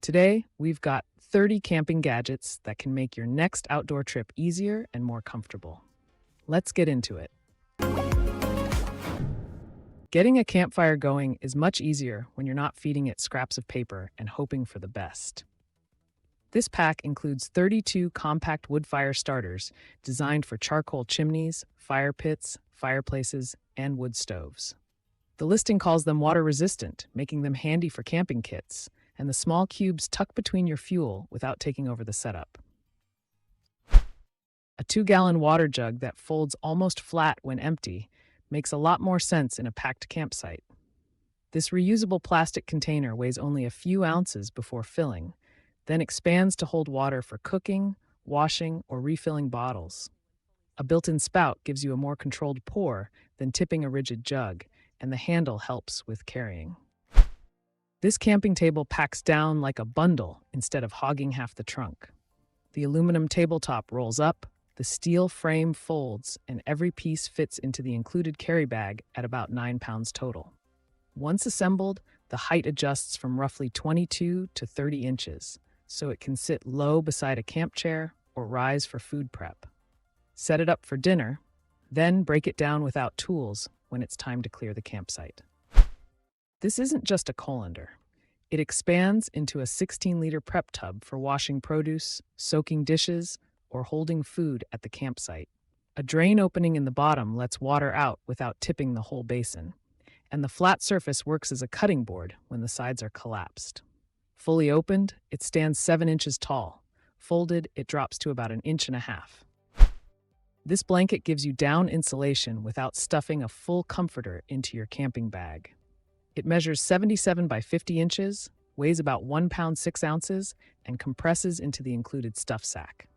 Today, we've got 30 camping gadgets that can make your next outdoor trip easier and more comfortable. Let's get into it. Getting a campfire going is much easier when you're not feeding it scraps of paper and hoping for the best. This pack includes 32 compact wood fire starters designed for charcoal chimneys, fire pits, fireplaces, and wood stoves. The listing calls them water-resistant, making them handy for camping kits, and the small cubes tuck between your fuel without taking over the setup. A 2-gallon water jug that folds almost flat when empty makes a lot more sense in a packed campsite. This reusable plastic container weighs only a few ounces before filling, then expands to hold water for cooking, washing, or refilling bottles. A built-in spout gives you a more controlled pour than tipping a rigid jug, and the handle helps with carrying. This camping table packs down like a bundle instead of hogging half the trunk. The aluminum tabletop rolls up, the steel frame folds, and every piece fits into the included carry bag at about 9 pounds total. Once assembled, the height adjusts from roughly 22 to 30 inches, so it can sit low beside a camp chair or rise for food prep. Set it up for dinner, then break it down without tools when it's time to clear the campsite. This isn't just a colander. It expands into a 16-liter prep tub for washing produce, soaking dishes, or holding food at the campsite. A drain opening in the bottom lets water out without tipping the whole basin, and the flat surface works as a cutting board when the sides are collapsed. Fully opened, it stands 7 inches tall. Folded, it drops to about 1.5 inches. This blanket gives you down insulation without stuffing a full comforter into your camping bag. It measures 77 by 50 inches, weighs about 1 pound 6 ounces, and compresses into the included stuff sack.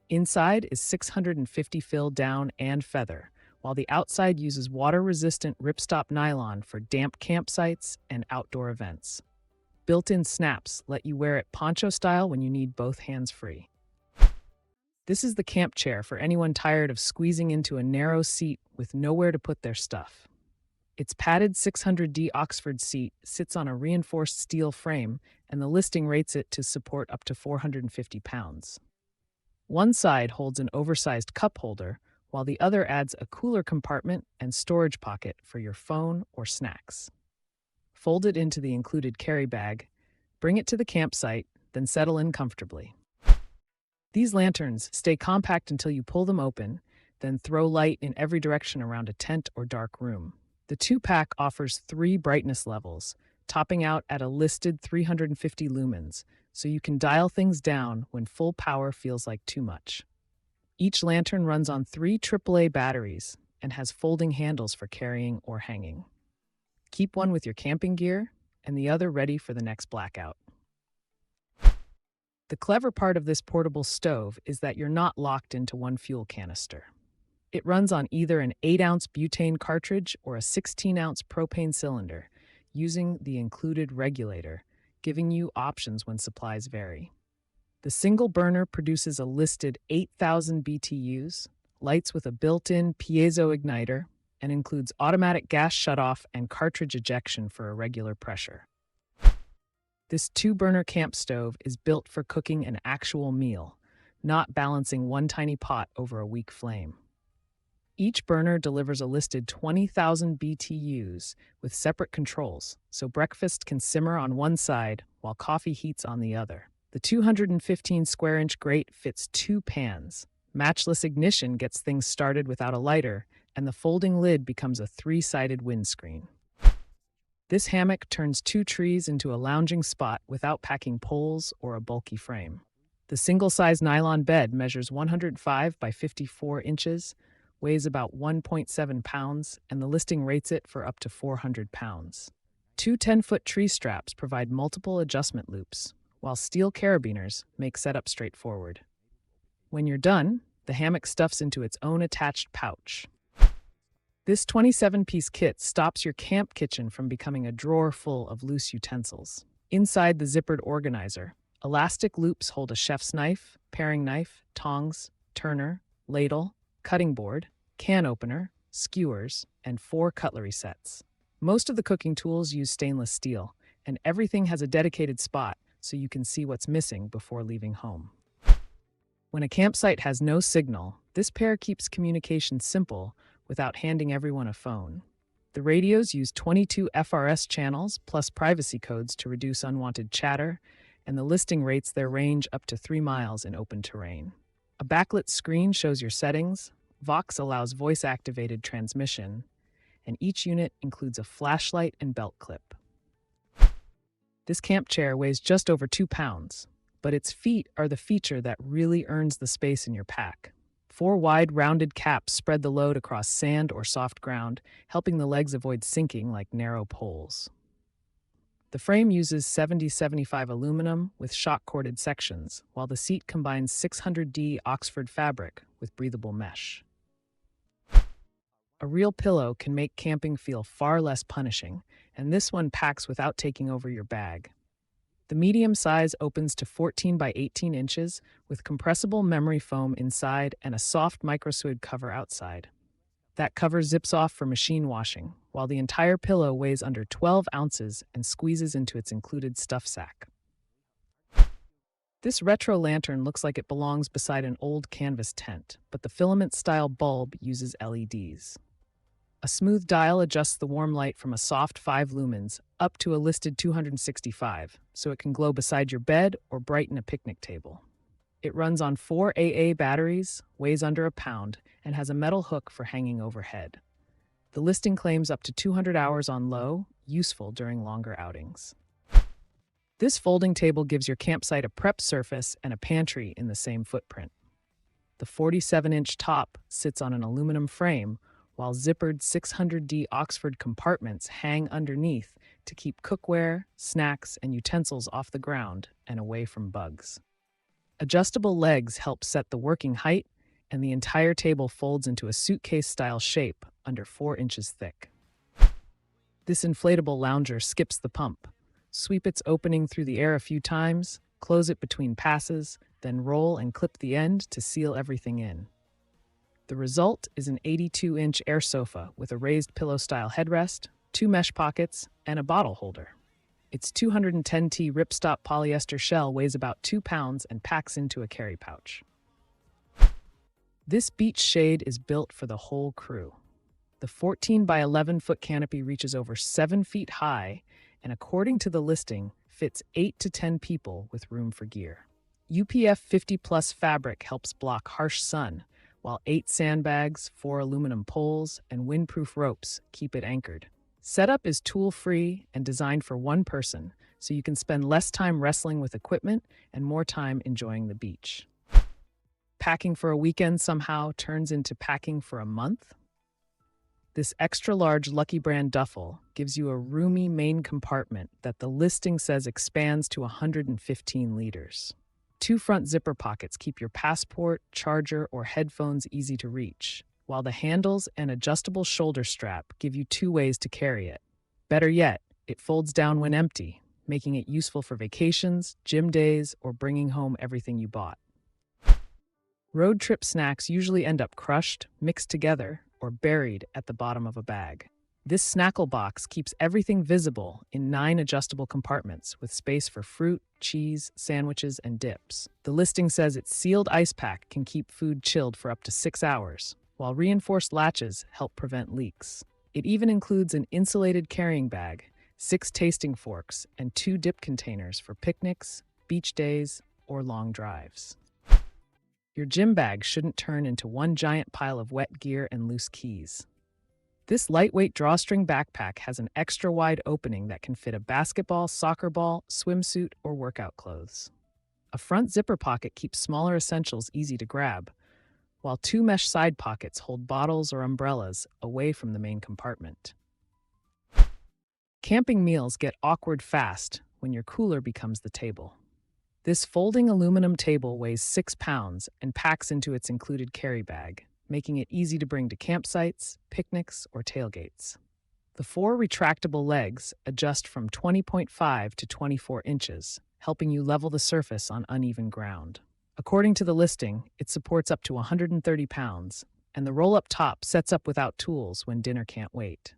Inside is 650 fill down and feather, while the outside uses water-resistant ripstop nylon for damp campsites and outdoor events. Built-in snaps let you wear it poncho style when you need both hands free. This is the camp chair for anyone tired of squeezing into a narrow seat with nowhere to put their stuff. Its padded 600D Oxford seat sits on a reinforced steel frame, and the listing rates it to support up to 450 pounds. One side holds an oversized cup holder, while the other adds a cooler compartment and storage pocket for your phone or snacks. Fold it into the included carry bag, bring it to the campsite, then settle in comfortably. These lanterns stay compact until you pull them open, then throw light in every direction around a tent or dark room. The 2-pack offers 3 brightness levels, topping out at a listed 350 lumens, so you can dial things down when full power feels like too much. Each lantern runs on 3 AAA batteries and has folding handles for carrying or hanging. Keep one with your camping gear and the other ready for the next blackout. The clever part of this portable stove is that you're not locked into one fuel canister. It runs on either an 8-ounce butane cartridge or a 16-ounce propane cylinder, using the included regulator, giving you options when supplies vary. The single burner produces a listed 8,000 BTUs, lights with a built-in piezo igniter, and includes automatic gas shutoff and cartridge ejection for a regular pressure. This 2-burner camp stove is built for cooking an actual meal, not balancing one tiny pot over a weak flame. Each burner delivers a listed 20,000 BTUs with separate controls, so breakfast can simmer on one side while coffee heats on the other. The 215 square inch grate fits 2 pans. Matchless ignition gets things started without a lighter, and the folding lid becomes a 3-sided windscreen. This hammock turns 2 trees into a lounging spot without packing poles or a bulky frame. The single-size nylon bed measures 105 by 54 inches, weighs about 1.7 pounds, and the listing rates it for up to 400 pounds. 2 10-foot tree straps provide multiple adjustment loops, while steel carabiners make setup straightforward. When you're done, the hammock stuffs into its own attached pouch. This 27-piece kit stops your camp kitchen from becoming a drawer full of loose utensils. Inside the zippered organizer, elastic loops hold a chef's knife, paring knife, tongs, turner, ladle, cutting board, can opener, skewers, and 4 cutlery sets. Most of the cooking tools use stainless steel, and everything has a dedicated spot, so you can see what's missing before leaving home. When a campsite has no signal, this pair keeps communication simple without handing everyone a phone. The radios use 22 FRS channels plus privacy codes to reduce unwanted chatter, and the listing rates their range up to 3 miles in open terrain. A backlit screen shows your settings, Vox allows voice-activated transmission, and each unit includes a flashlight and belt clip. This camp chair weighs just over 2 pounds, but its feet are the feature that really earns the space in your pack. 4 wide, rounded caps spread the load across sand or soft ground, helping the legs avoid sinking like narrow poles. The frame uses 70-75 aluminum with shock-corded sections, while the seat combines 600D Oxford fabric with breathable mesh. A real pillow can make camping feel far less punishing, and this one packs without taking over your bag. The medium size opens to 14 by 18 inches with compressible memory foam inside and a soft microsuede cover outside. That cover zips off for machine washing, while the entire pillow weighs under 12 ounces and squeezes into its included stuff sack. This retro lantern looks like it belongs beside an old canvas tent, but the filament-style bulb uses LEDs. A smooth dial adjusts the warm light from a soft 5 lumens up to a listed 265, so it can glow beside your bed or brighten a picnic table. It runs on 4 AA batteries, weighs under a pound, and has a metal hook for hanging overhead. The listing claims up to 200 hours on low, useful during longer outings. This folding table gives your campsite a prep surface and a pantry in the same footprint. The 47-inch top sits on an aluminum frame, while zippered 600D Oxford compartments hang underneath to keep cookware, snacks, and utensils off the ground and away from bugs. Adjustable legs help set the working height, and the entire table folds into a suitcase-style shape under 4 inches thick. This inflatable lounger skips the pump. Sweep its opening through the air a few times, close it between passes, then roll and clip the end to seal everything in. The result is an 82-inch air sofa with a raised pillow-style headrest, 2 mesh pockets, and a bottle holder. Its 210T ripstop polyester shell weighs about 2 pounds and packs into a carry pouch. This beach shade is built for the whole crew. The 14 by 11 foot canopy reaches over 7 feet high and, according to the listing, fits 8 to 10 people with room for gear. UPF 50+ fabric helps block harsh sun, while 8 sandbags, 4 aluminum poles, and windproof ropes keep it anchored. Setup is tool-free and designed for one person, so you can spend less time wrestling with equipment and more time enjoying the beach. Packing for a weekend somehow turns into packing for a month? This extra-large Lucky Brand duffel gives you a roomy main compartment that the listing says expands to 115 liters. 2 front zipper pockets keep your passport, charger, or headphones easy to reach, while the handles and adjustable shoulder strap give you 2 ways to carry it. Better yet, it folds down when empty, making it useful for vacations, gym days, or bringing home everything you bought. Road trip snacks usually end up crushed, mixed together, or buried at the bottom of a bag. This Snackle Box keeps everything visible in 9 adjustable compartments with space for fruit, cheese, sandwiches, and dips. The listing says its sealed ice pack can keep food chilled for up to 6 hours, while reinforced latches help prevent leaks. It even includes an insulated carrying bag, 6 tasting forks, and 2 dip containers for picnics, beach days, or long drives. Your gym bag shouldn't turn into one giant pile of wet gear and loose keys. This lightweight drawstring backpack has an extra-wide opening that can fit a basketball, soccer ball, swimsuit, or workout clothes. A front zipper pocket keeps smaller essentials easy to grab, while 2 mesh side pockets hold bottles or umbrellas away from the main compartment. Camping meals get awkward fast when your cooler becomes the table. This folding aluminum table weighs 6 pounds and packs into its included carry bag, making it easy to bring to campsites, picnics, or tailgates. The 4 retractable legs adjust from 20.5 to 24 inches, helping you level the surface on uneven ground. According to the listing, it supports up to 130 pounds, and the roll-up top sets up without tools when dinner can't wait.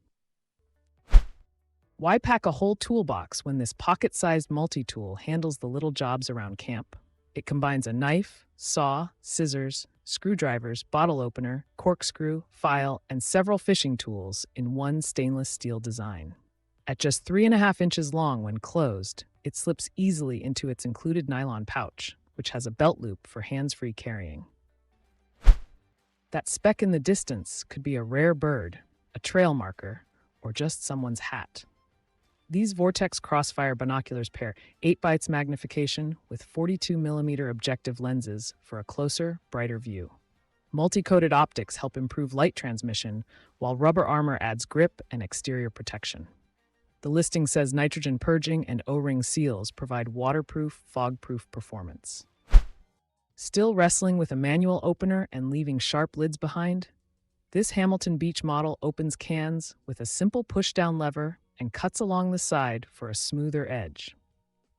Why pack a whole toolbox when this pocket-sized multi-tool handles the little jobs around camp? It combines a knife, saw, scissors, screwdrivers, bottle opener, corkscrew, file, and several fishing tools in one stainless steel design. At just 3.5 inches long when closed, it slips easily into its included nylon pouch, which has a belt loop for hands-free carrying. That speck in the distance could be a rare bird, a trail marker, or just someone's hat. These Vortex Crossfire binoculars pair 8x magnification with 42mm objective lenses for a closer, brighter view. Multi-coated optics help improve light transmission, while rubber armor adds grip and exterior protection. The listing says nitrogen purging and O-ring seals provide waterproof, fog-proof performance. Still wrestling with a manual opener and leaving sharp lids behind? This Hamilton Beach model opens cans with a simple push-down lever and cuts along the side for a smoother edge.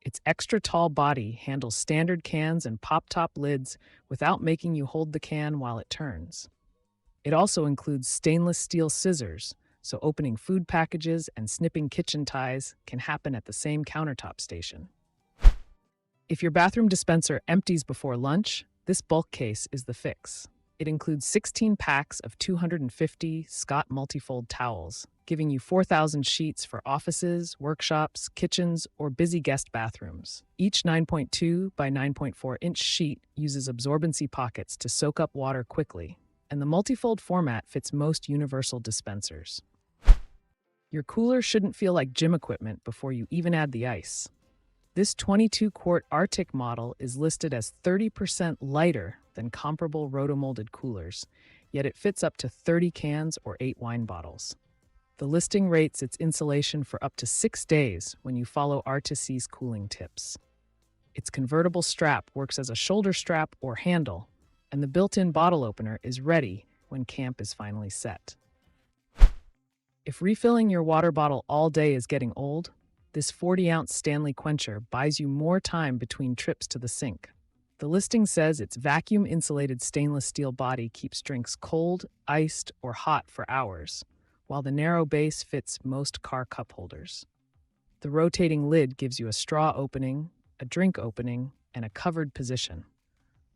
Its extra tall body handles standard cans and pop-top lids without making you hold the can while it turns. It also includes stainless steel scissors, so opening food packages and snipping kitchen ties can happen at the same countertop station. If your bathroom dispenser empties before lunch, this bulk case is the fix. It includes 16 packs of 250 Scott Multifold towels, giving you 4,000 sheets for offices, workshops, kitchens, or busy guest bathrooms. Each 9.2 by 9.4 inch sheet uses absorbency pockets to soak up water quickly, and the Multifold format fits most universal dispensers. Your cooler shouldn't feel like gym equipment before you even add the ice. This 22-quart RTIC model is listed as 30% lighter than comparable rotomolded coolers, yet it fits up to 30 cans or 8 wine bottles. The listing rates its insulation for up to 6 days when you follow RTIC's cooling tips. Its convertible strap works as a shoulder strap or handle, and the built-in bottle opener is ready when camp is finally set. If refilling your water bottle all day is getting old, this 40-ounce STANLEY Quencher buys you more time between trips to the sink. The listing says its vacuum-insulated stainless steel body keeps drinks cold, iced, or hot for hours, while the narrow base fits most car cup holders. The rotating lid gives you a straw opening, a drink opening, and a covered position.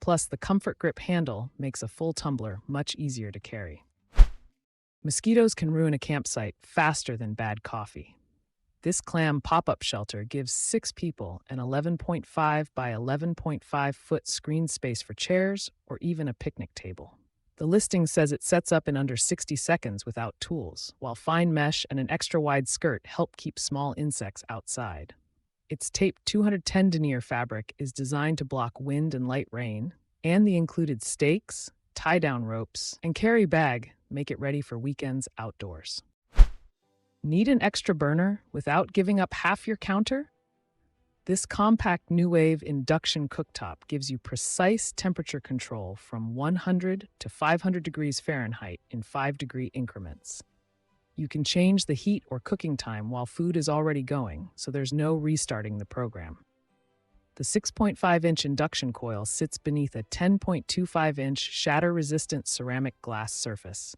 Plus, the Comfort Grip handle makes a full tumbler much easier to carry. Mosquitoes can ruin a campsite faster than bad coffee. This CLAM pop-up shelter gives 6 people an 11.5 by 11.5 foot screen space for chairs or even a picnic table. The listing says it sets up in under 60 seconds without tools, while fine mesh and an extra-wide skirt help keep small insects outside. Its taped 210 denier fabric is designed to block wind and light rain, and the included stakes, tie-down ropes, and carry bag make it ready for weekends outdoors. Need an extra burner without giving up half your counter? This compact Nuwave induction cooktop gives you precise temperature control from 100 to 500 degrees Fahrenheit in 5-degree increments. You can change the heat or cooking time while food is already going, so there's no restarting the program. The 6.5-inch induction coil sits beneath a 10.25-inch shatter-resistant ceramic glass surface.